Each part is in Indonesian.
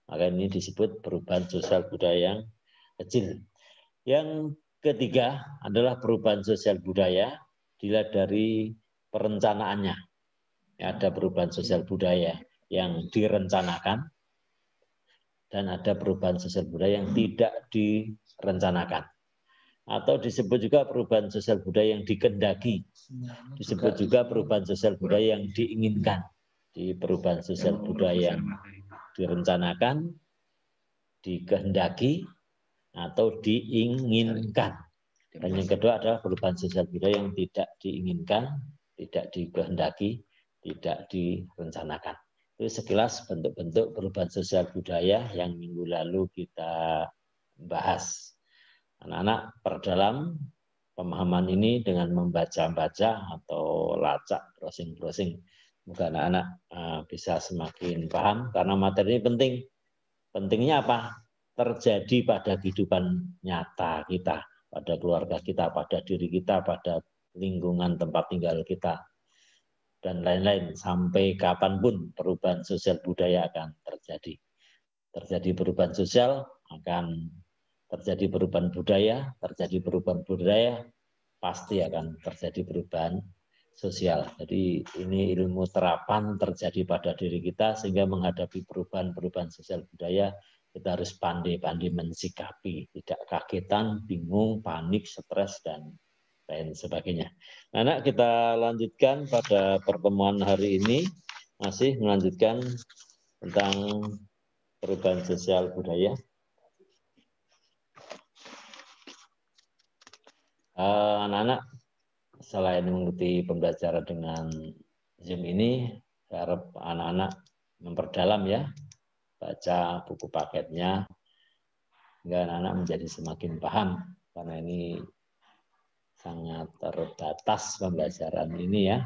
Maka ini disebut perubahan sosial budaya yang kecil. Yang ketiga adalah perubahan sosial budaya dilihat dari perencanaannya. Ada perubahan sosial budaya yang direncanakan dan ada perubahan sosial budaya yang tidak direncanakan. Atau disebut juga perubahan sosial budaya yang dikehendaki. Disebut juga perubahan sosial budaya yang diinginkan. Di perubahan sosial budaya yang direncanakan, dikehendaki, atau diinginkan. Dan yang kedua adalah perubahan sosial budaya yang tidak diinginkan, tidak dikehendaki, tidak direncanakan. Itu sekilas bentuk-bentuk perubahan sosial budaya yang minggu lalu kita bahas. Anak-anak perdalam pemahaman ini dengan membaca-baca atau lacak, browsing-browsing. Semoga anak-anak bisa semakin paham karena materi ini penting. Pentingnya apa? Terjadi pada kehidupan nyata kita, pada keluarga kita, pada diri kita, pada lingkungan tempat tinggal kita, dan lain-lain. Sampai kapanpun perubahan sosial budaya akan terjadi. Terjadi perubahan sosial, akan terjadi perubahan budaya, pasti akan terjadi perubahan sosial. Jadi ini ilmu terapan terjadi pada diri kita, sehingga menghadapi perubahan-perubahan sosial budaya, kita harus pandai-pandai mensikapi, tidak kagetan, bingung, panik, stres, dan lain sebagainya. Anak, kita lanjutkan pada pertemuan hari ini, masih melanjutkan tentang perubahan sosial budaya. Anak-anak, selain mengikuti pembelajaran dengan Zoom ini, saya harap anak-anak memperdalam ya, baca buku paketnya, sehingga anak-anak menjadi semakin paham, karena ini sangat terbatas pembelajaran ini ya.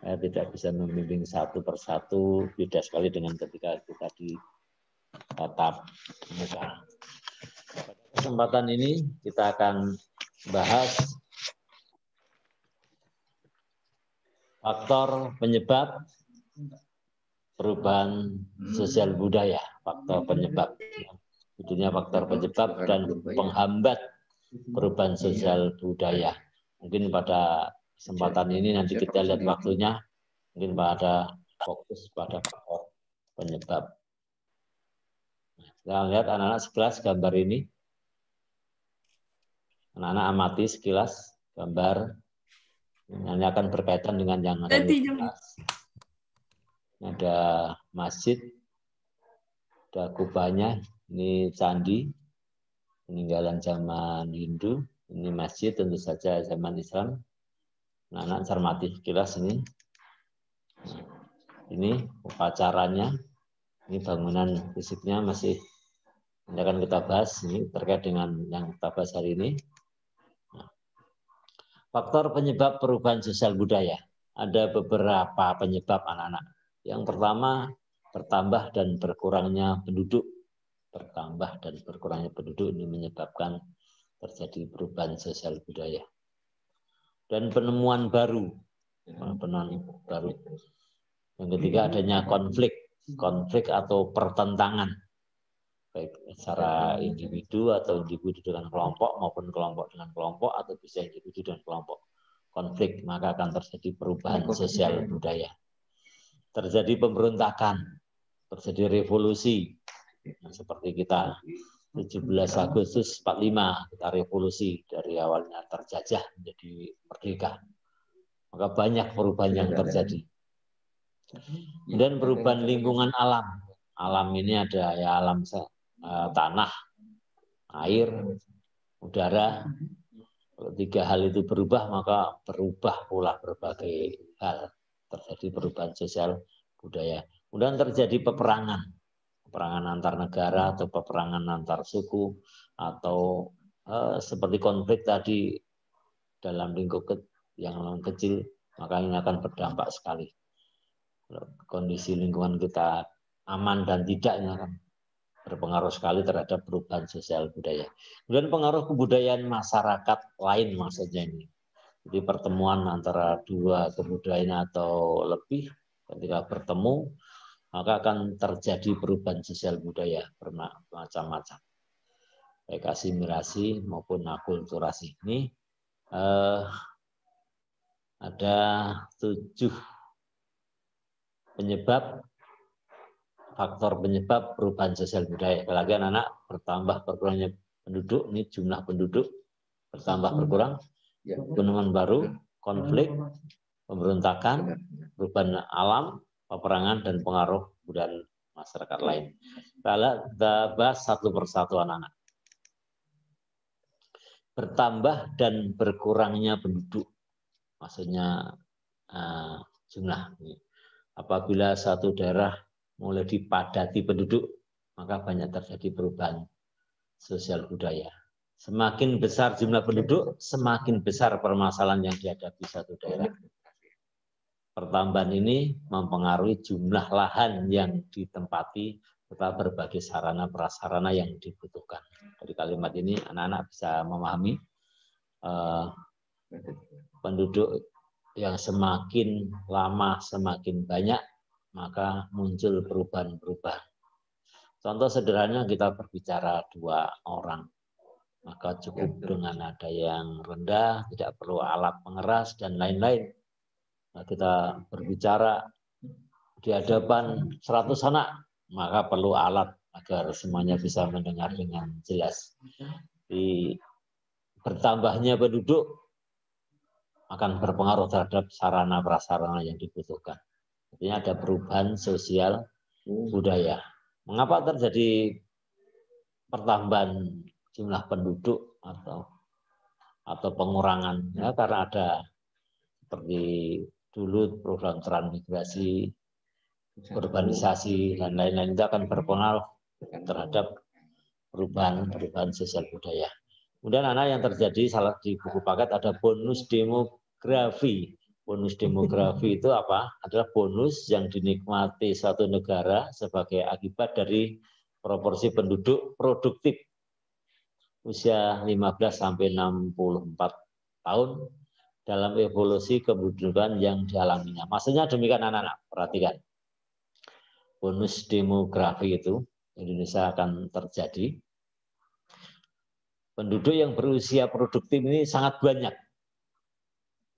Saya tidak bisa membimbing satu persatu, beda sekali dengan ketika kita di tatap muka. Pada kesempatan ini kita akan bahas faktor penyebab perubahan sosial budaya. Faktor penyebab. Judulnya faktor penyebab dan penghambat perubahan sosial budaya. Mungkin pada kesempatan ini nanti kita lihat waktunya, mungkin pada fokus pada faktor penyebab. Kita lihat anak-anak sekilas gambar ini. Anak-anak amati sekilas gambar. Ini akan berkaitan dengan yang akan kita bahas. Ada masjid, ada kubahnya, ini candi, peninggalan zaman Hindu, ini masjid tentu saja zaman Islam. Anak-anak cermati sekilas ini. Ini upacaranya, ini bangunan fisiknya masih ini akan kita bahas, ini terkait dengan yang kita bahas hari ini. Faktor penyebab perubahan sosial budaya. Ada beberapa penyebab anak-anak. Yang pertama, bertambah dan berkurangnya penduduk. Bertambah dan berkurangnya penduduk ini menyebabkan terjadi perubahan sosial budaya. Dan penemuan baru. Yang ketiga, adanya konflik atau pertentangan. Baik secara individu atau individu dengan kelompok maupun kelompok dengan kelompok atau bisa individu dengan kelompok. Konflik, maka akan terjadi perubahan sosial budaya. Terjadi pemberontakan, terjadi revolusi. Nah, seperti kita 17 Agustus 45 kita revolusi, dari awalnya terjajah menjadi merdeka. Maka banyak perubahan yang terjadi. Dan perubahan lingkungan alam. Alam ini ada ya alam tanah, air, udara. Kalau tiga hal itu berubah, maka berubah pula berbagai hal. Terjadi perubahan sosial budaya. Kemudian terjadi peperangan antar negara atau peperangan antar suku, atau seperti konflik tadi dalam lingkup yang kecil, maka ini akan berdampak sekali. Kondisi lingkungan kita aman dan tidak, ini akan berpengaruh sekali terhadap perubahan sosial budaya. Kemudian pengaruh kebudayaan masyarakat lain maksudnya ini. Jadi pertemuan antara dua kebudayaan atau lebih ketika bertemu, maka akan terjadi perubahan sosial budaya bermacam-macam, baik asimilasi maupun akulturasi. Ini ada 7 faktor penyebab perubahan sosial budaya. Apalagi anak-anak bertambah berkurangnya penduduk, ini jumlah penduduk bertambah berkurang, penemuan baru, konflik, pemberontakan, perubahan alam, peperangan, dan pengaruh budaya masyarakat lain. Kita bahas satu persatu anak-anak. Bertambah dan berkurangnya penduduk, maksudnya jumlah. Apabila satu daerah mulai dipadati penduduk, maka banyak terjadi perubahan sosial budaya. Semakin besar jumlah penduduk, semakin besar permasalahan yang dihadapi satu daerah. Pertambahan ini mempengaruhi jumlah lahan yang ditempati serta berbagai sarana prasarana yang dibutuhkan. Dari kalimat ini anak-anak bisa memahami penduduk yang semakin lama semakin banyak, maka muncul perubahan-perubahan. Contoh sederhana, kita berbicara 2 orang, maka cukup dengan ada yang rendah, tidak perlu alat pengeras dan lain-lain. Nah, kita berbicara di hadapan 100 anak, maka perlu alat agar semuanya bisa mendengar dengan jelas. Di bertambahnya penduduk akan berpengaruh terhadap sarana prasarana yang dibutuhkan. Artinya ada perubahan sosial budaya. Mengapa terjadi pertambahan jumlah penduduk atau pengurangan? Ya, karena ada seperti dulu program transmigrasi, urbanisasi dan lain-lain, itu akan berpengaruh terhadap perubahan sosial budaya. Kemudian anak yang terjadi salah di buku paket ada bonus demografi. Bonus demografi itu apa? Adalah bonus yang dinikmati suatu negara sebagai akibat dari proporsi penduduk produktif usia 15 sampai 64 tahun dalam evolusi kependudukan yang dialaminya. Maksudnya demikian anak-anak, perhatikan. Bonus demografi itu Indonesia akan terjadi. Penduduk yang berusia produktif ini sangat banyak.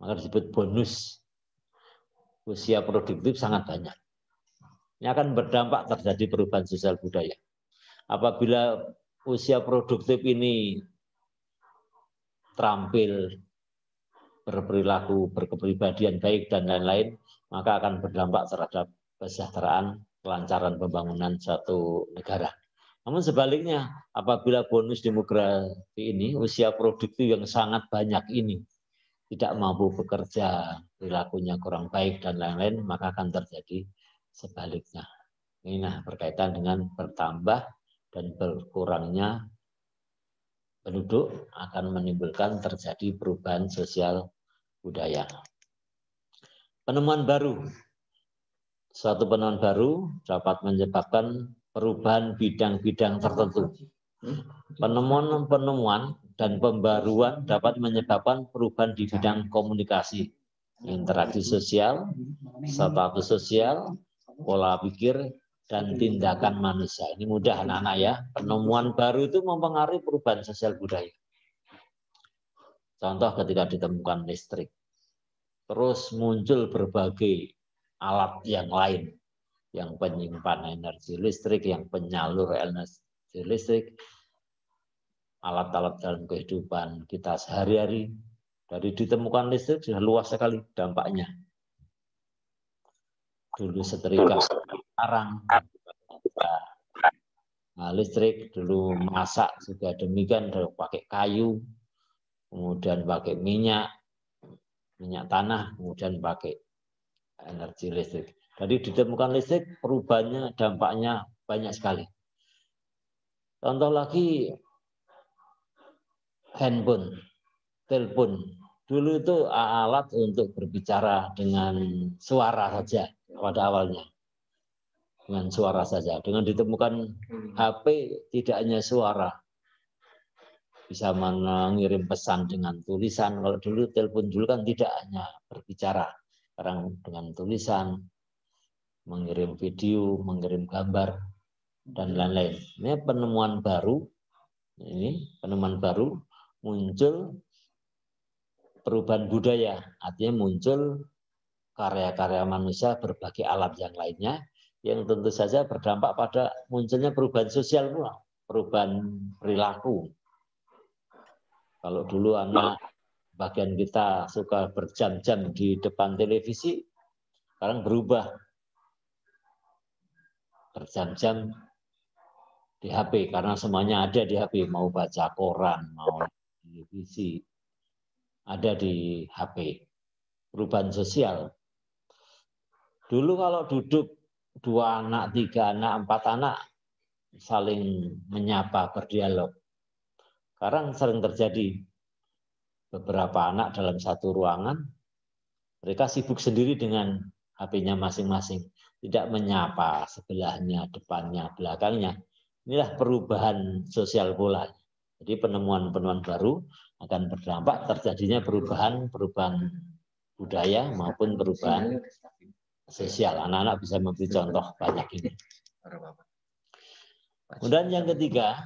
Maka disebut bonus usia produktif sangat banyak. Ini akan berdampak terjadi perubahan sosial budaya. Apabila usia produktif ini terampil, berperilaku, berkepribadian baik dan lain-lain, maka akan berdampak terhadap kesejahteraan, kelancaran pembangunan suatu negara. Namun sebaliknya, apabila bonus demografi ini, usia produktif yang sangat banyak ini, tidak mampu bekerja, perilakunya kurang baik dan lain-lain, maka akan terjadi sebaliknya. Ini berkaitan dengan bertambah dan berkurangnya penduduk akan menimbulkan terjadi perubahan sosial budaya. Penemuan baru. Suatu penemuan baru dapat menyebabkan perubahan bidang-bidang tertentu. Penemuan dan pembaruan dapat menyebabkan perubahan di bidang komunikasi, interaksi sosial, status sosial, pola pikir, dan tindakan manusia. Ini mudah anak-anak ya. Penemuan baru itu mempengaruhi perubahan sosial budaya. Contoh ketika ditemukan listrik. Terus muncul berbagai alat yang lain. Yang penyimpan energi listrik, yang penyalur energi listrik, alat-alat dalam kehidupan kita sehari-hari. Dari ditemukan listrik sudah luas sekali dampaknya. Dulu setrika, sekarang listrik, dulu masak juga demikian, dulu pakai kayu, kemudian pakai minyak tanah, kemudian pakai energi listrik. Jadi ditemukan listrik, perubahannya, dampaknya banyak sekali. Contoh lagi, handphone, telepon. Dulu itu alat untuk berbicara dengan suara saja pada awalnya. Dengan suara saja. Dengan ditemukan HP, tidak hanya suara. Bisa mengirim pesan dengan tulisan. Kalau dulu telepon dulu kan tidak hanya berbicara. Sekarang dengan tulisan. mengirim video, mengirim gambar, dan lain-lain. Ini penemuan baru. Ini penemuan baru, muncul perubahan budaya, artinya muncul karya-karya manusia berbagai alat yang lainnya yang tentu saja berdampak pada munculnya perubahan sosial pula, perubahan perilaku. Kalau dulu anak bagian kita suka berjam-jam di depan televisi, sekarang berubah berjam-jam di HP karena semuanya ada di HP, mau baca koran, mau televisi, ada di HP. Perubahan sosial. Dulu kalau duduk 2 anak, 3 anak, 4 anak saling menyapa, berdialog. Sekarang sering terjadi beberapa anak dalam satu ruangan, mereka sibuk sendiri dengan HP-nya masing-masing, tidak menyapa sebelahnya, depannya, belakangnya. Inilah perubahan sosial pula. Jadi penemuan-penemuan baru akan berdampak terjadinya perubahan budaya maupun perubahan sosial. Anak-anak bisa memberi contoh banyak ini. Kemudian yang ketiga,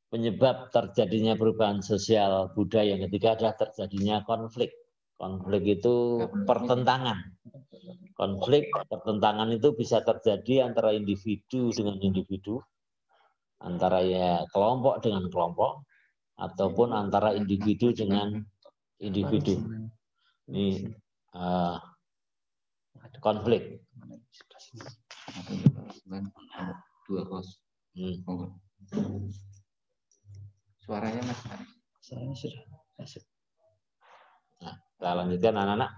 penyebab terjadinya perubahan sosial budaya yang ketiga adalah terjadinya konflik. Konflik itu pertentangan. Konflik, pertentangan itu bisa terjadi antara individu dengan individu, antara ya kelompok dengan kelompok, ataupun antara individu dengan individu. Ini konflik. Suaranya Mas. Suaranya sudah. Nah, kita lanjutkan anak-anak.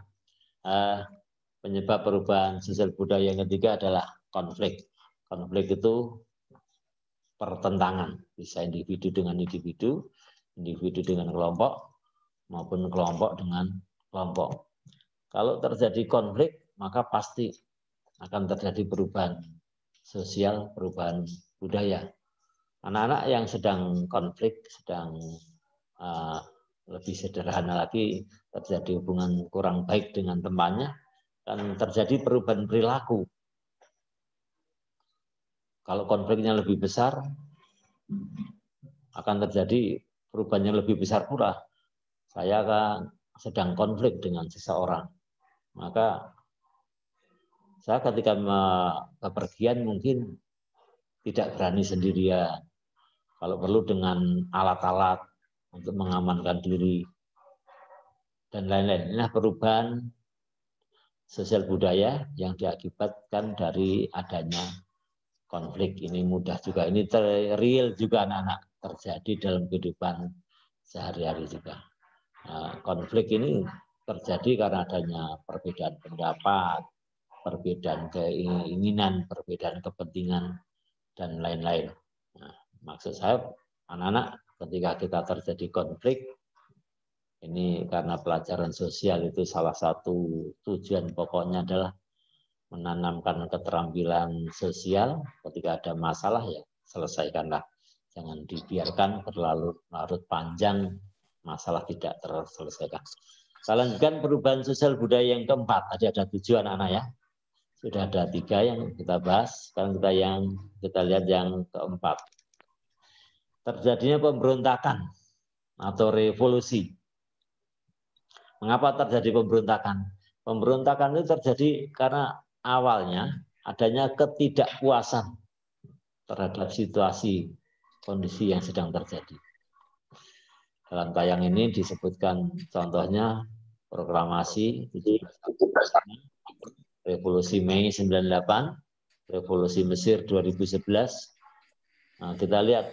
Penyebab perubahan sosial budaya yang ketiga adalah konflik. Konflik itu pertentangan, bisa individu dengan individu, individu dengan kelompok, maupun kelompok dengan kelompok. Kalau terjadi konflik, maka pasti akan terjadi perubahan sosial, perubahan budaya. Anak-anak yang sedang konflik, sedang lebih sederhana lagi, terjadi hubungan kurang baik dengan temannya, dan terjadi perubahan perilaku. Kalau konfliknya lebih besar, akan terjadi perubahan yang lebih besar pula. Saya kan sedang konflik dengan seseorang, maka saya ketika bepergian mungkin tidak berani sendirian. Kalau perlu dengan alat-alat untuk mengamankan diri dan lain-lain. Inilah perubahan sosial budaya yang diakibatkan dari adanya konflik. Ini mudah juga, ini real juga anak-anak, terjadi dalam kehidupan sehari-hari juga. Nah, konflik ini terjadi karena adanya perbedaan pendapat, perbedaan keinginan, perbedaan kepentingan, dan lain-lain. Nah, maksud saya anak-anak ketika kita terjadi konflik, ini karena pelajaran sosial itu salah satu tujuan pokoknya adalah menanamkan keterampilan sosial. Ketika ada masalah ya selesaikanlah. Jangan dibiarkan berlarut panjang, masalah tidak terselesaikan. Kita lanjutkan perubahan sosial budaya yang keempat. Tadi ada 7 anak-anak ya. Sudah ada 3 yang kita bahas. Sekarang kita lihat yang keempat. Terjadinya pemberontakan atau revolusi. Mengapa terjadi pemberontakan? Pemberontakan itu terjadi karena awalnya adanya ketidakpuasan terhadap situasi kondisi yang sedang terjadi. Dalam tayang ini disebutkan contohnya proklamasi Revolusi Mei 98, Revolusi Mesir 2011. Nah, kita lihat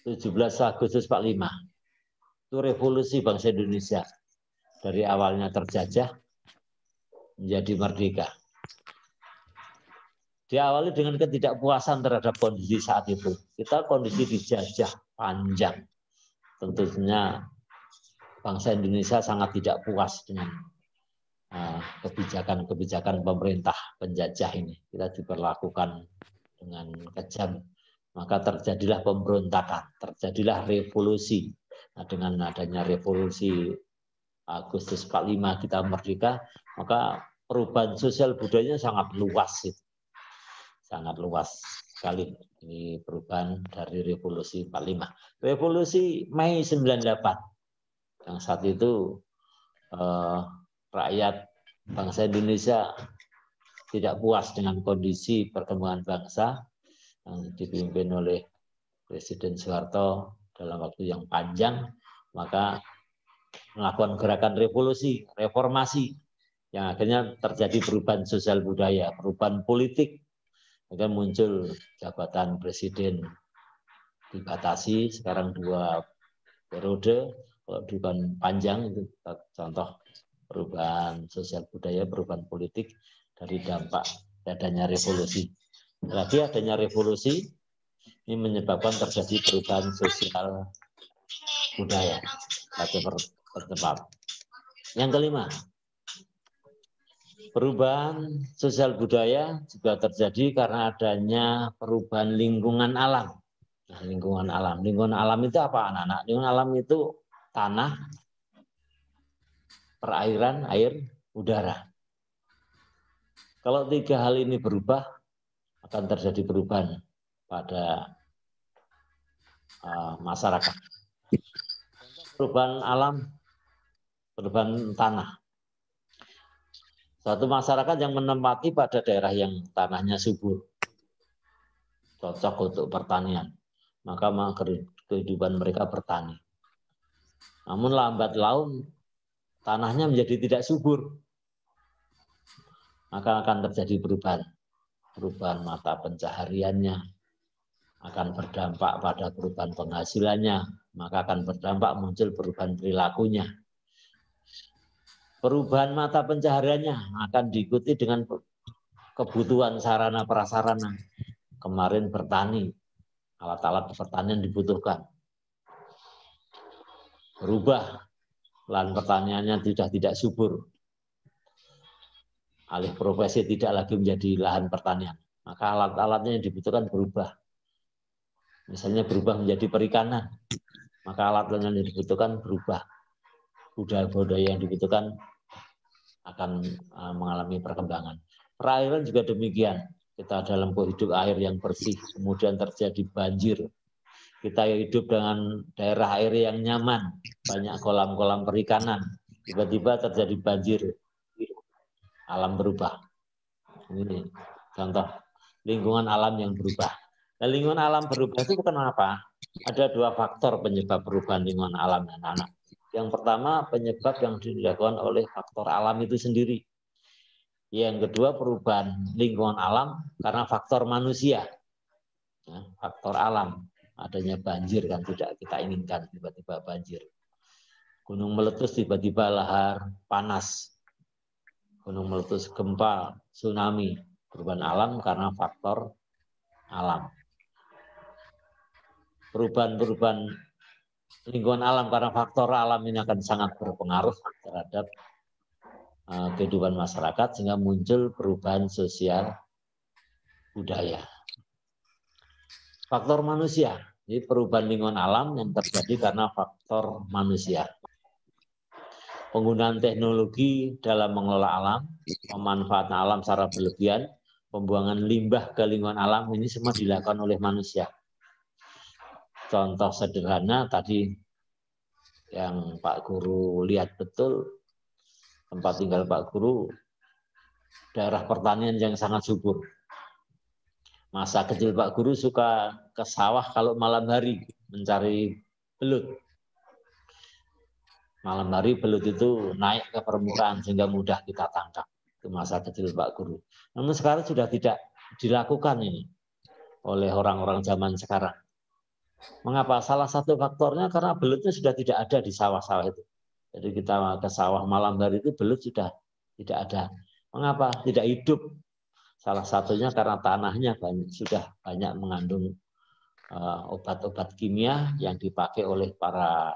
17 Agustus 45. Itu revolusi bangsa Indonesia. Dari awalnya terjajah menjadi merdeka. Diawali dengan ketidakpuasan terhadap kondisi saat itu. Kita kondisi dijajah panjang. Tentunya bangsa Indonesia sangat tidak puas dengan kebijakan-kebijakan pemerintah penjajah ini. Kita diperlakukan dengan kejam. Maka terjadilah pemberontakan, terjadilah revolusi. Nah, dengan adanya revolusi Agustus 45 kita merdeka, maka perubahan sosial budayanya sangat luas itu. Sangat luas sekali. Ini perubahan dari revolusi 45. Revolusi Mei 98. Yang saat itu rakyat bangsa Indonesia tidak puas dengan kondisi perkembangan bangsa yang dipimpin oleh Presiden Soeharto dalam waktu yang panjang, maka melakukan gerakan revolusi, reformasi, yang akhirnya terjadi perubahan sosial budaya, perubahan politik, akan muncul jabatan presiden dibatasi, sekarang 2 periode, kalau bukan panjang itu contoh perubahan sosial budaya, perubahan politik dari dampak adanya revolusi. Lagi adanya revolusi ini menyebabkan terjadi perubahan sosial budaya atau percepat. Yang kelima, perubahan sosial budaya juga terjadi karena adanya perubahan lingkungan alam. Nah, lingkungan alam itu apa, anak-anak? Lingkungan alam itu tanah, perairan, air, udara. Kalau 3 hal ini berubah, akan terjadi perubahan pada masyarakat. Perubahan alam, perubahan tanah. Suatu masyarakat yang menempati pada daerah yang tanahnya subur, cocok untuk pertanian, maka kehidupan mereka bertani. Namun lambat laun tanahnya menjadi tidak subur, maka akan terjadi perubahan mata pencahariannya, akan berdampak pada perubahan penghasilannya, maka akan berdampak muncul perubahan perilakunya. Perubahan mata pencahariannya akan diikuti dengan kebutuhan sarana prasarana. Kemarin bertani, alat-alat pertanian dibutuhkan. Berubah, lahan pertaniannya sudah tidak subur. Alih profesi tidak lagi menjadi lahan pertanian. Maka alat-alatnya yang dibutuhkan berubah. Misalnya berubah menjadi perikanan, maka alat-alat yang dibutuhkan berubah. Budaya-budaya yang dibutuhkan akan mengalami perkembangan. Perairan juga demikian. Kita dalam hidup air yang bersih, kemudian terjadi banjir. Kita hidup dengan daerah air yang nyaman, banyak kolam-kolam perikanan. Tiba-tiba terjadi banjir, alam berubah. Ini contoh lingkungan alam yang berubah. Nah, lingkungan alam berubah itu bukan apa? Ada 2 faktor penyebab perubahan lingkungan alam dan anak. Yang pertama, penyebab yang dilakukan oleh faktor alam itu sendiri. Yang kedua, perubahan lingkungan alam karena faktor manusia. Ya, faktor alam, adanya banjir kan tidak kita inginkan, tiba-tiba banjir. Gunung meletus, tiba-tiba lahar panas. Gunung meletus, gempa, tsunami. Perubahan alam karena faktor alam. Perubahan lingkungan alam karena faktor alam ini akan sangat berpengaruh terhadap kehidupan masyarakat, sehingga muncul perubahan sosial budaya. Faktor manusia, jadi perubahan lingkungan alam yang terjadi karena faktor manusia. Penggunaan teknologi dalam mengelola alam, pemanfaatan alam secara berlebihan, pembuangan limbah ke lingkungan alam, ini semua dilakukan oleh manusia. Contoh sederhana tadi yang Pak Guru lihat betul, tempat tinggal Pak Guru, daerah pertanian yang sangat subur. Masa kecil Pak Guru suka ke sawah kalau malam hari mencari belut. Malam hari belut itu naik ke permukaan sehingga mudah kita tangkap. Itu masa kecil Pak Guru. Namun sekarang sudah tidak dilakukan ini oleh orang-orang zaman sekarang. Mengapa? Salah satu faktornya karena belutnya sudah tidak ada di sawah-sawah itu. Jadi kita ke sawah malam hari itu belut sudah tidak ada. Mengapa? Tidak hidup. Salah satunya karena tanahnya sudah banyak mengandung obat-obat kimia yang dipakai oleh para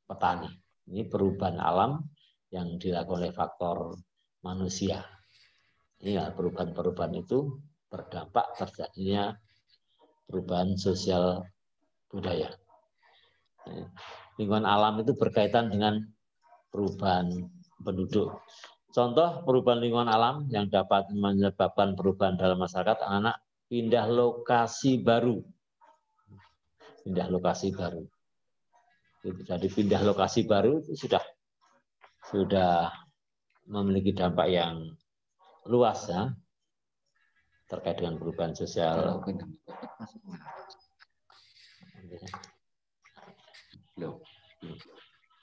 petani. Ini perubahan alam yang dilakukan oleh faktor manusia. Ini perubahan-perubahan itu berdampak terjadinya perubahan sosial budaya. Lingkungan alam itu berkaitan dengan perubahan penduduk. Contoh perubahan lingkungan alam yang dapat menyebabkan perubahan dalam masyarakat, anak-anak pindah lokasi baru. Pindah lokasi baru. Jadi pindah lokasi baru itu sudah memiliki dampak yang luas ya, terkait dengan perubahan sosial.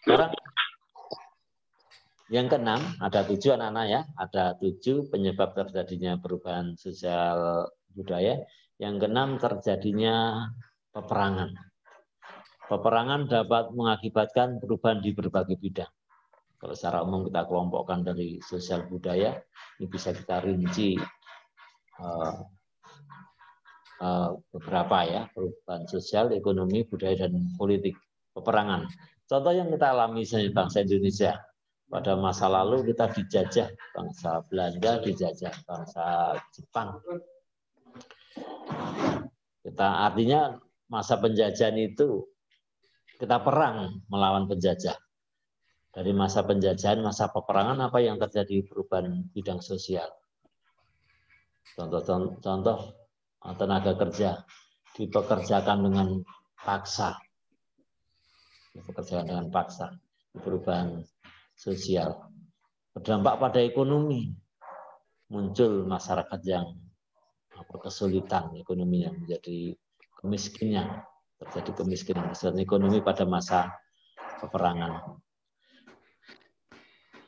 Sekarang yang keenam, ada 7 anak-anak ya, ada 7 penyebab terjadinya perubahan sosial budaya. Yang keenam, terjadinya peperangan. Peperangan dapat mengakibatkan perubahan di berbagai bidang. Kalau secara umum kita kelompokkan dari sosial budaya, ini bisa kita rinci beberapa ya, perubahan sosial, ekonomi, budaya, dan politik. Peperangan. Contoh yang kita alami sebagai bangsa Indonesia. Pada masa lalu kita dijajah, bangsa Belanda dijajah, bangsa Jepang. Artinya masa penjajahan itu kita perang melawan penjajah. Dari masa penjajahan, masa peperangan, apa yang terjadi perubahan bidang sosial? Contoh tenaga kerja dipekerjakan dengan paksa. Pekerjaan dengan paksa, perubahan sosial. Berdampak pada ekonomi, muncul masyarakat yang kesulitan ekonominya, menjadi kemiskinan, terjadi kemiskinan ekonomi pada masa peperangan.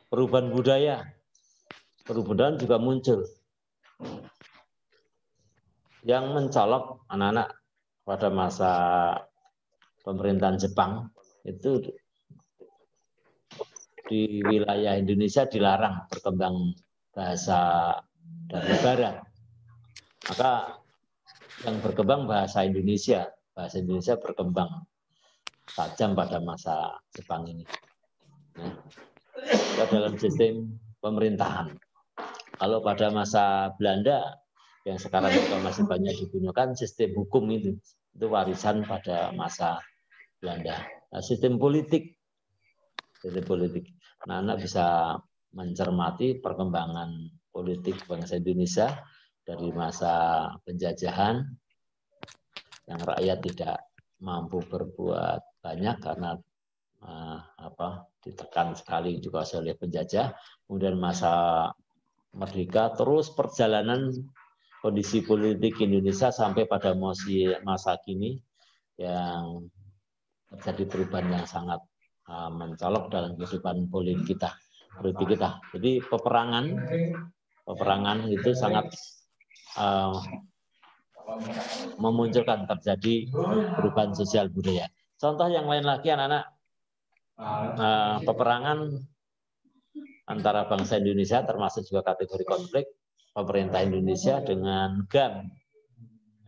Perubahan budaya juga muncul, yang mencolok anak-anak pada masa pemerintahan Jepang itu di wilayah Indonesia dilarang berkembang bahasa dan negara. Maka yang berkembang bahasa Indonesia berkembang tajam pada masa Jepang ini. Nah, dalam sistem pemerintahan. Kalau pada masa Belanda yang sekarang juga masih banyak digunakan, sistem hukum itu warisan pada masa Belanda. Nah, sistem politik. Anak-anak bisa mencermati perkembangan politik bangsa Indonesia dari masa penjajahan yang rakyat tidak mampu berbuat banyak karena ditekan sekali juga oleh penjajah. Kemudian masa merdeka, terus perjalanan kondisi politik Indonesia sampai pada masa kini yang terjadi perubahan yang sangat mencolok dalam kehidupan politik kita. Jadi peperangan itu sangat memunculkan terjadi perubahan sosial budaya. Contoh yang lain lagi anak-anak, peperangan antara bangsa Indonesia termasuk juga kategori konflik pemerintah Indonesia dengan GAM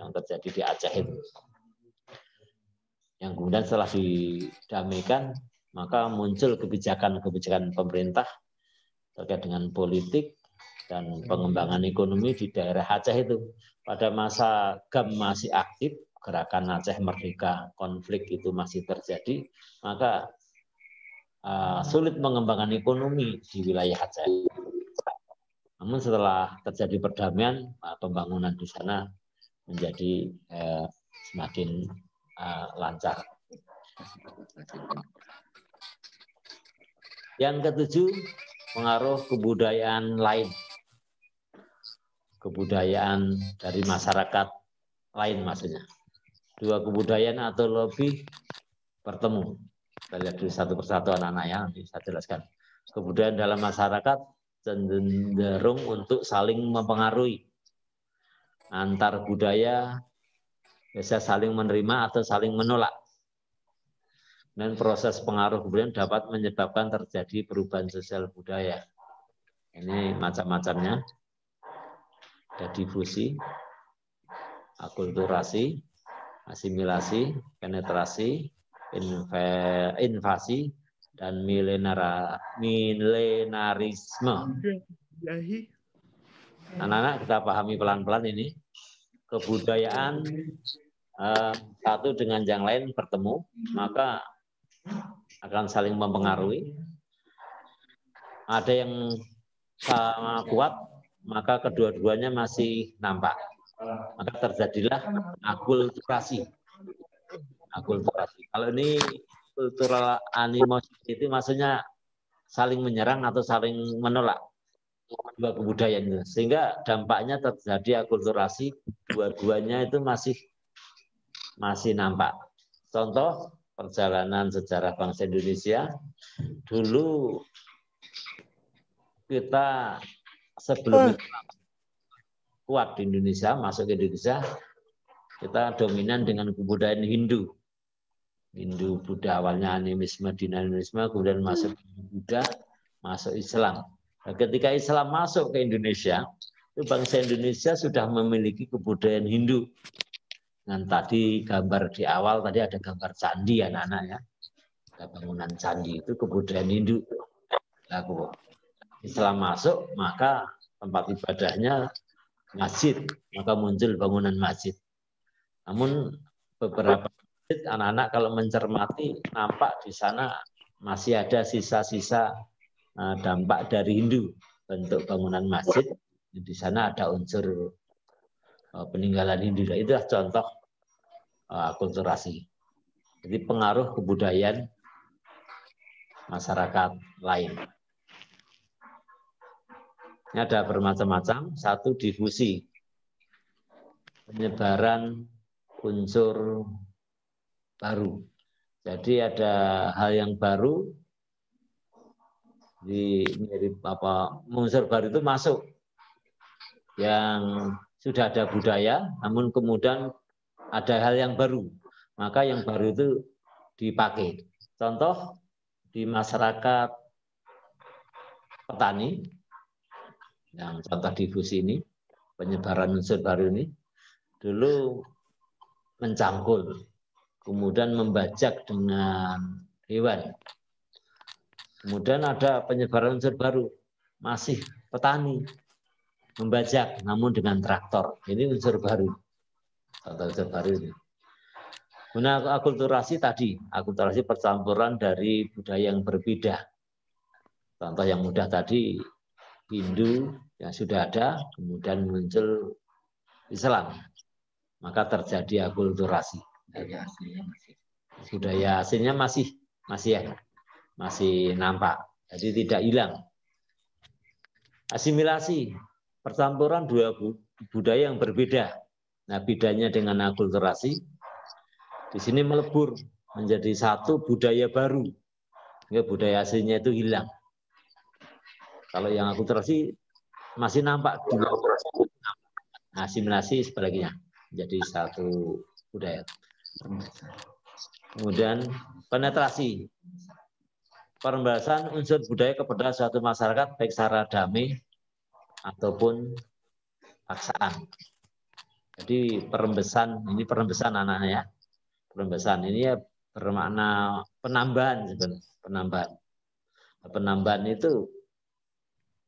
yang terjadi di Aceh itu. Yang kemudian setelah didamaikan, maka muncul kebijakan-kebijakan pemerintah terkait dengan politik dan pengembangan ekonomi di daerah Aceh itu. Pada masa GAM masih aktif, gerakan Aceh Merdeka, konflik itu masih terjadi, maka sulit mengembangkan ekonomi di wilayah Aceh. Namun setelah terjadi perdamaian, pembangunan di sana menjadi semakin lancar. Yang ketujuh, pengaruh kebudayaan lain. Kebudayaan dari masyarakat lain maksudnya. Dua kebudayaan atau lebih bertemu. Kita lihat dulu satu persatu anak-anak ya, nanti saya jelaskan. Kebudayaan dalam masyarakat cenderung untuk saling mempengaruhi. Antar budaya bisa saling menerima atau saling menolak. Dan proses pengaruh kemudian dapat menyebabkan terjadi perubahan sosial budaya. Ini macam-macamnya. Ada difusi, akulturasi, asimilasi, penetrasi, invasi, dan milenarisme. Anak-anak kita pahami pelan-pelan ini. Kebudayaan satu dengan yang lain bertemu, maka akan saling mempengaruhi. Ada yang sama kuat, maka kedua-duanya masih nampak. Maka terjadilah akulturasi. Akulturasi. Kalau ini kultural animosity itu maksudnya saling menyerang atau saling menolak dua kebudayaan itu. Sehingga dampaknya terjadi akulturasi, dua-duanya itu masih nampak. Contoh perjalanan sejarah bangsa Indonesia, dulu kita sebelum itu kuat di Indonesia, masuk ke Indonesia, kita dominan dengan kebudayaan Hindu. Hindu, Buddha, awalnya animisme, dinamisme, kemudian masuk Buddha, masuk Islam. Nah, ketika Islam masuk ke Indonesia, itu bangsa Indonesia sudah memiliki kebudayaan Hindu. Dengan tadi gambar di awal, tadi ada gambar candi anak-anak ya. Ada bangunan candi, itu kebudayaan Hindu. Nah, Islam masuk, maka tempat ibadahnya masjid, maka muncul bangunan masjid. Namun beberapa masjid, anak-anak kalau mencermati, nampak di sana masih ada sisa-sisa dampak dari Hindu. Bentuk bangunan masjid, di sana ada unsur peninggalan Hindu. Itulah contoh akulturasi. Jadi pengaruh kebudayaan masyarakat lain. Ini ada bermacam-macam. Satu, difusi, penyebaran unsur baru. Jadi ada hal yang baru, mirip apa, unsur baru itu masuk yang sudah ada budaya, namun kemudian ada hal yang baru, maka yang baru itu dipakai. Contoh di masyarakat petani, yang contoh difusi ini, penyebaran unsur baru ini, dulu mencangkul, kemudian membajak dengan hewan. Kemudian ada penyebaran unsur baru, masih petani, membajak, namun dengan traktor. Ini unsur baru. Contoh unsur baru ini. Guna akulturasi tadi, akulturasi percampuran dari budaya yang berbeda. Contoh yang mudah tadi, Hindu yang sudah ada, kemudian muncul Islam. Maka terjadi akulturasi. Budaya aslinya masih nampak, jadi tidak hilang. Asimilasi, percampuran dua budaya yang berbeda. Nah, bedanya dengan akulturasi, di sini melebur menjadi satu budaya baru. Budaya aslinya itu hilang. Kalau yang akulturasi masih nampak. Asimilasi sebaliknya, menjadi satu budaya. Kemudian penetrasi, perembasan unsur budaya kepada suatu masyarakat baik secara damai ataupun paksaan. Jadi perembesan, ini perembesan anak-anak ya. Perembesan ini ya bermakna penambahan sebenarnya, penambahan. Penambahan itu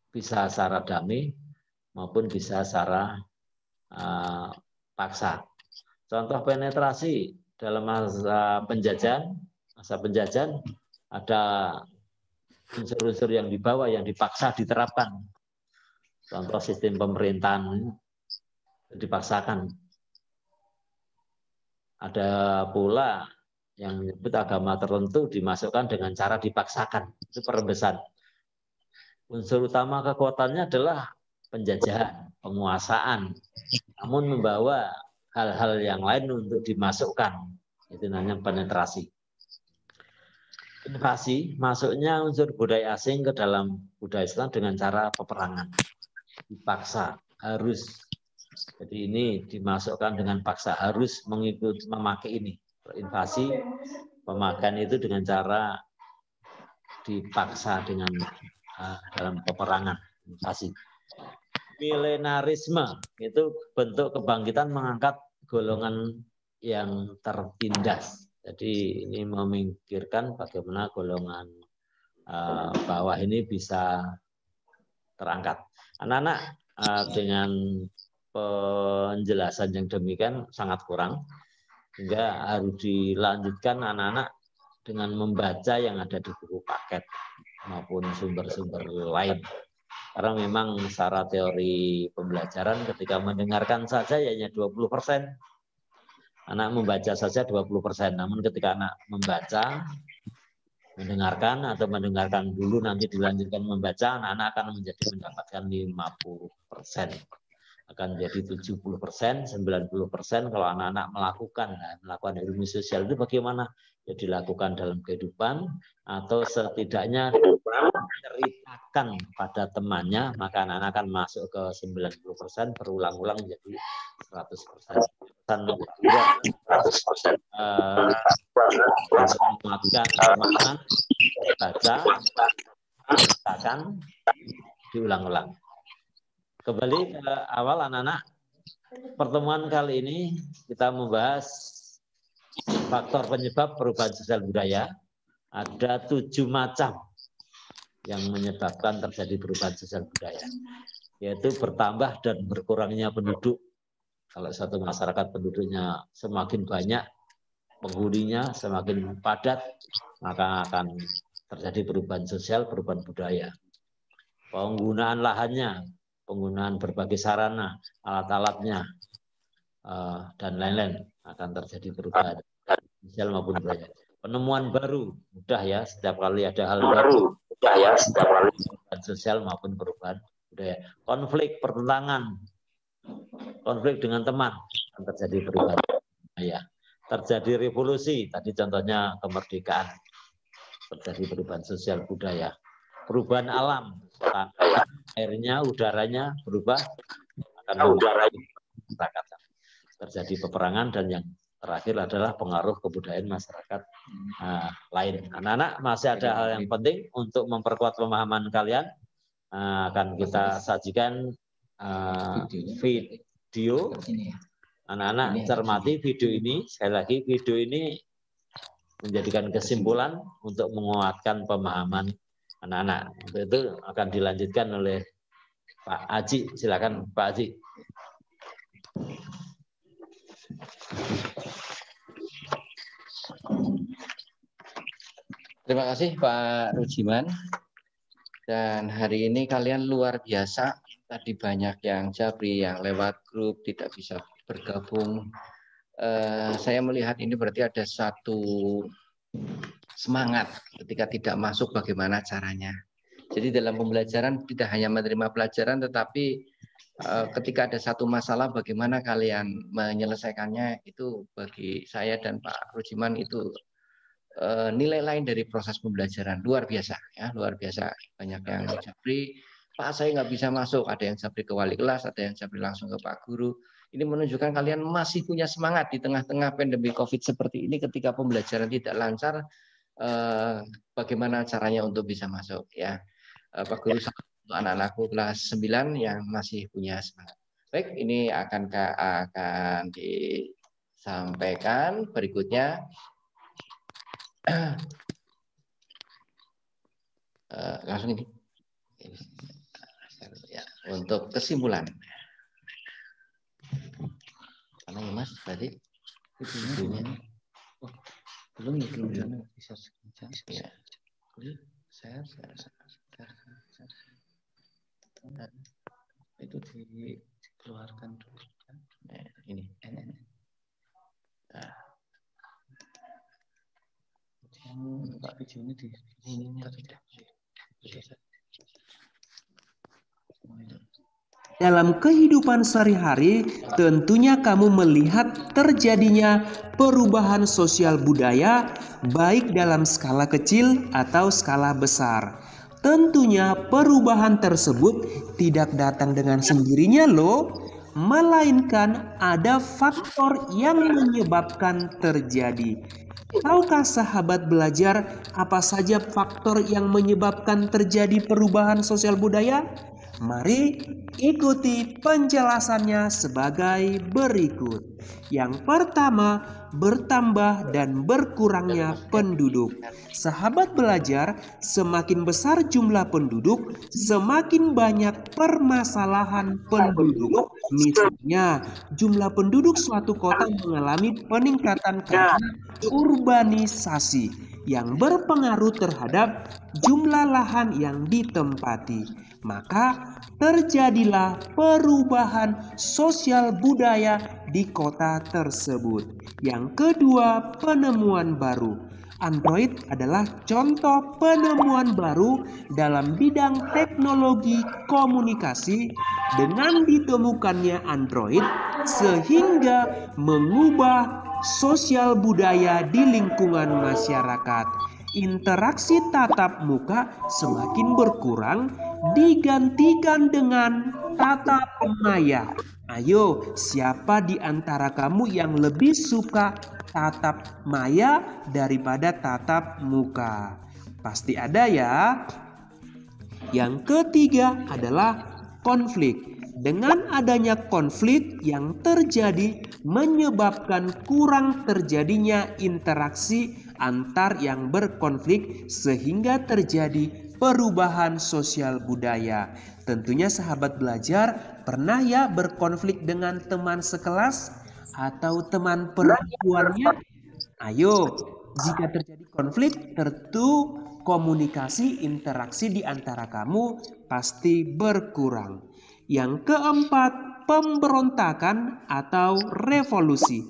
bisa secara damai maupun bisa secara paksa. Contoh penetrasi dalam masa penjajahan ada unsur-unsur yang dibawa, yang dipaksa diterapkan. Contoh sistem pemerintahan dipaksakan. Ada pula yang menyebut agama tertentu dimasukkan dengan cara dipaksakan. Itu perembesan. Unsur utama kekuatannya adalah penjajahan, penguasaan. Namun membawa hal-hal yang lain untuk dimasukkan. Itu namanya penetrasi. Invasi, masuknya unsur budaya asing ke dalam budaya Islam dengan cara peperangan. Dipaksa, harus. Jadi ini dimasukkan dengan paksa, harus memakai ini. Invasi, pemakaian itu dengan cara dipaksa dengan dalam peperangan. Invasi. Milenarisme, itu bentuk kebangkitan mengangkat golongan yang tertindas. Jadi ini memikirkan bagaimana golongan bawah ini bisa terangkat. Anak-anak dengan penjelasan yang demikian sangat kurang, sehingga harus dilanjutkan anak-anak dengan membaca yang ada di buku paket maupun sumber-sumber lain. Karena memang secara teori pembelajaran ketika mendengarkan saja hanya 20%. Anak membaca saja 20%. Namun ketika anak membaca, mendengarkan atau mendengarkan dulu nanti dilanjutkan membaca, anak-anak akan mendapatkan 50%. Akan jadi 70%, 90% kalau anak-anak melakukan ilmu sosial itu bagaimana? Ya dilakukan dalam kehidupan atau setidaknya ceritakan pada temannya, maka anak-anak akan masuk ke 90%, berulang-ulang menjadi 100%. Melakukan pemahaman, baca, ceritakan, diulang-ulang. Kembali ke awal anak-anak, pertemuan kali ini kita membahas faktor penyebab perubahan sosial budaya. Ada 7 macam yang menyebabkan terjadi perubahan sosial budaya, yaitu bertambah dan berkurangnya penduduk. Kalau satu masyarakat penduduknya semakin banyak, penghuninya semakin padat, maka akan terjadi perubahan sosial, perubahan budaya. Penggunaan lahannya, penggunaan berbagai sarana, alat-alatnya, dan lain-lain akan terjadi perubahan sosial maupun budaya. Penemuan baru, mudah ya, setiap kali ada hal baru, perubahan sosial maupun perubahan budaya. Konflik, pertentangan, konflik dengan teman akan terjadi perubahan budaya. Terjadi revolusi, tadi contohnya kemerdekaan, terjadi perubahan sosial budaya. Perubahan alam, airnya, udaranya berubah, akan masyarakat. Terjadi peperangan, dan yang terakhir adalah pengaruh kebudayaan masyarakat lain. Anak-anak, masih ada hal yang penting untuk memperkuat pemahaman kalian. Akan kita sajikan video. Anak-anak cermati video ini. Sekali lagi, video ini menjadikan kesimpulan untuk menguatkan pemahaman anak-anak. Untuk itu akan dilanjutkan oleh Pak Aji. Silakan Pak Aji. Terima kasih Pak Rujiman. Dan hari ini kalian luar biasa. Tadi banyak yang japri, yang lewat grup tidak bisa bergabung. Saya melihat ini berarti ada satu semangat ketika tidak masuk bagaimana caranya. Jadi dalam pembelajaran tidak hanya menerima pelajaran, tetapi ketika ada satu masalah bagaimana kalian menyelesaikannya, itu bagi saya dan Pak Rujiman itu nilai lain dari proses pembelajaran. Luar biasa ya, luar biasa. Banyak yang japri, Pak saya nggak bisa masuk, ada yang japri ke wali kelas, ada yang japri langsung ke Pak Guru. Ini menunjukkan kalian masih punya semangat di tengah-tengah pandemi COVID seperti ini. Ketika pembelajaran tidak lancar, bagaimana caranya untuk bisa masuk ya. Pak Guru, untuk anak-anakku kelas 9 yang masih punya semangat. Baik, ini akan disampaikan berikutnya. Langsung ini ya, untuk kesimpulan. Mana ya Mas tadi? Belum bisa ya. Saya itu dikeluarkan dulu. Nah, ini. Nah. Pak video ini di ini tidak. Dalam kehidupan sehari-hari, tentunya kamu melihat terjadinya perubahan sosial budaya, baik dalam skala kecil atau skala besar. Tentunya perubahan tersebut tidak datang dengan sendirinya loh, melainkan ada faktor yang menyebabkan terjadi. Tahukah sahabat belajar apa saja faktor yang menyebabkan terjadi perubahan sosial budaya? Mari ikuti penjelasannya sebagai berikut. Yang pertama, bertambah dan berkurangnya penduduk. Sahabat belajar, semakin besar jumlah penduduk, semakin banyak permasalahan penduduk. Misalnya, jumlah penduduk suatu kota mengalami peningkatan karena urbanisasi. yang berpengaruh terhadap jumlah lahan yang ditempati. Maka terjadilah perubahan sosial budaya di kota tersebut. Yang kedua, penemuan baru. Android adalah contoh penemuan baru dalam bidang teknologi komunikasi. Dengan ditemukannya Android sehingga mengubah sosial budaya di lingkungan masyarakat. Interaksi tatap muka semakin berkurang digantikan dengan tatap maya. Ayo, siapa di antara kamu yang lebih suka tatap maya daripada tatap muka? Pasti ada ya. Yang ketiga adalah konflik. Dengan adanya konflik yang terjadi menyebabkan kurang terjadinya interaksi antar yang berkonflik sehingga terjadi perubahan sosial budaya. Tentunya sahabat belajar pernah ya berkonflik dengan teman sekelas atau teman perempuannya? Ayo, jika terjadi konflik, tentu komunikasi interaksi di antara kamu pasti berkurang. Yang keempat, pemberontakan atau revolusi.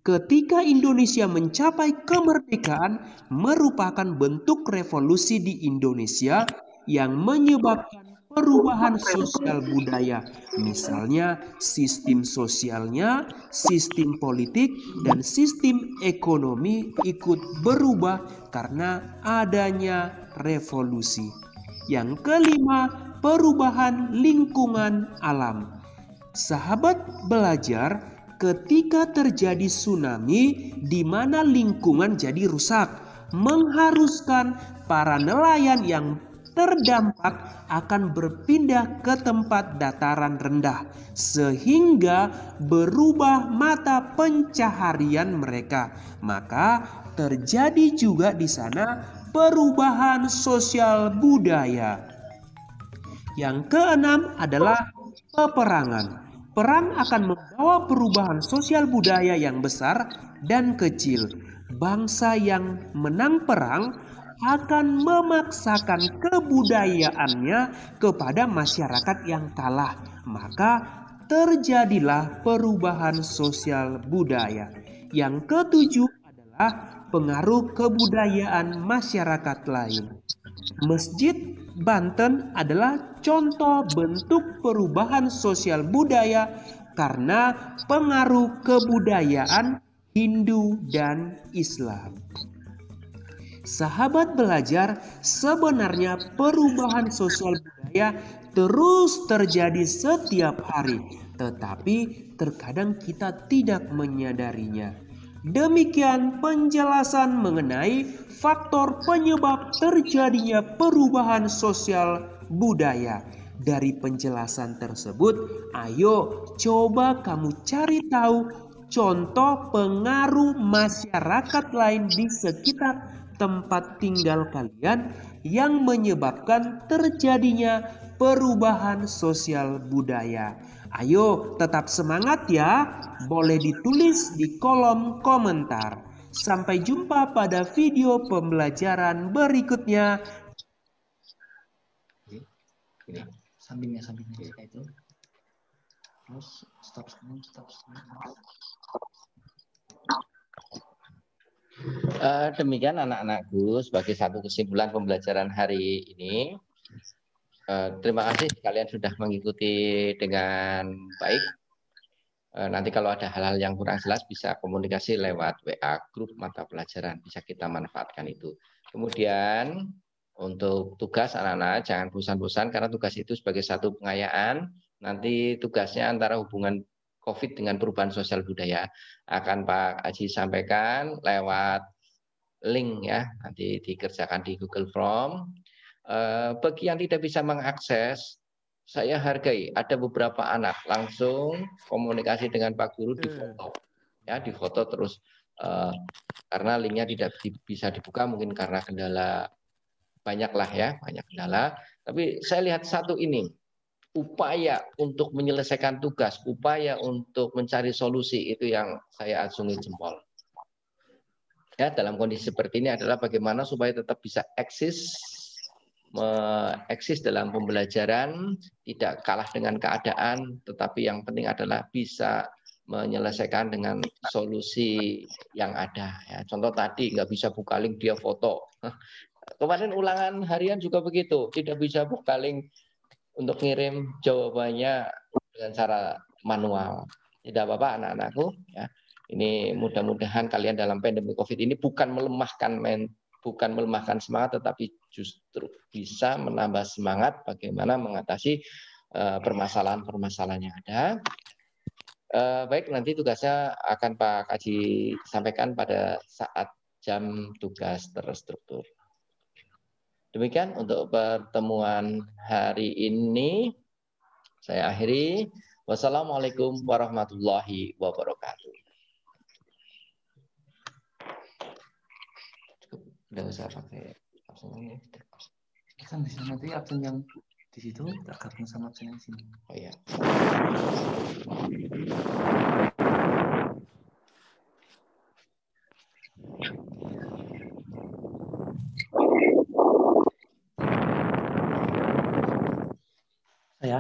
Ketika Indonesia mencapai kemerdekaan merupakan bentuk revolusi di Indonesia yang menyebabkan perubahan sosial budaya. Misalnya sistem sosialnya, sistem politik, dan sistem ekonomi ikut berubah karena adanya revolusi. Yang kelima, perubahan lingkungan alam. Sahabat belajar, ketika terjadi tsunami di mana lingkungan jadi rusak, mengharuskan para nelayan yang terdampak akan berpindah ke tempat dataran rendah sehingga berubah mata pencaharian mereka. Maka terjadi juga di sana perubahan sosial budaya. Yang keenam adalah peperangan. Perang akan membawa perubahan sosial budaya yang besar dan kecil. Bangsa yang menang perang akan memaksakan kebudayaannya kepada masyarakat yang kalah. Maka terjadilah perubahan sosial budaya. Yang ketujuh adalah pengaruh kebudayaan masyarakat lain. Masjid Banten adalah contoh bentuk perubahan sosial budaya karena pengaruh kebudayaan Hindu dan Islam. Sahabat belajar, sebenarnya perubahan sosial budaya terus terjadi setiap hari, tetapi terkadang kita tidak menyadarinya. Demikian penjelasan mengenai faktor penyebab terjadinya perubahan sosial budaya. Dari penjelasan tersebut, ayo coba kamu cari tahu contoh pengaruh masyarakat lain di sekitar tempat tinggal kalian yang menyebabkan terjadinya perubahan sosial budaya. Ayo tetap semangat ya, boleh ditulis di kolom komentar. Sampai jumpa pada video pembelajaran berikutnya. Sampingnya itu. Terus stop. Demikian anak-anakku sebagai satu kesimpulan pembelajaran hari ini. Terima kasih kalian sudah mengikuti dengan baik. Nanti kalau ada hal-hal yang kurang jelas bisa komunikasi lewat WA grup mata pelajaran, bisa kita manfaatkan itu. Kemudian untuk tugas anak-anak jangan bosan-bosan karena tugas itu sebagai satu pengayaan. Nanti tugasnya antara hubungan COVID dengan perubahan sosial budaya akan Pak Aji sampaikan lewat link ya, nanti dikerjakan di Google Form. Bagi yang tidak bisa mengakses, saya hargai ada beberapa anak langsung komunikasi dengan Pak Guru di foto, ya di foto terus karena linknya tidak bisa dibuka mungkin karena kendala banyak kendala. Tapi saya lihat satu ini upaya untuk menyelesaikan tugas, upaya untuk mencari solusi itu yang saya acungi jempol. ya dalam kondisi seperti ini adalah bagaimana supaya tetap bisa eksis dalam pembelajaran, tidak kalah dengan keadaan, tetapi yang penting adalah bisa menyelesaikan dengan solusi yang ada. Ya, contoh tadi nggak bisa buka link, dia foto. Kemarin ulangan harian juga begitu, tidak bisa buka link untuk ngirim jawabannya dengan cara manual. Tidak apa-apa anak-anakku. Ya. Ini mudah-mudahan kalian dalam pandemi COVID ini bukan melemahkan semangat, tetapi justru bisa menambah semangat bagaimana mengatasi permasalahan-permasalahan yang ada. Baik, nanti tugasnya akan Pak Kaji sampaikan pada saat jam tugas terstruktur. Demikian untuk pertemuan hari ini. Saya akhiri. Wassalamualaikum warahmatullahi wabarakatuh. Udah usah pakai absen ini. Kan bisa nanti absen yang di situ tak gabung sama absen yang sini. Oh iya. Saya.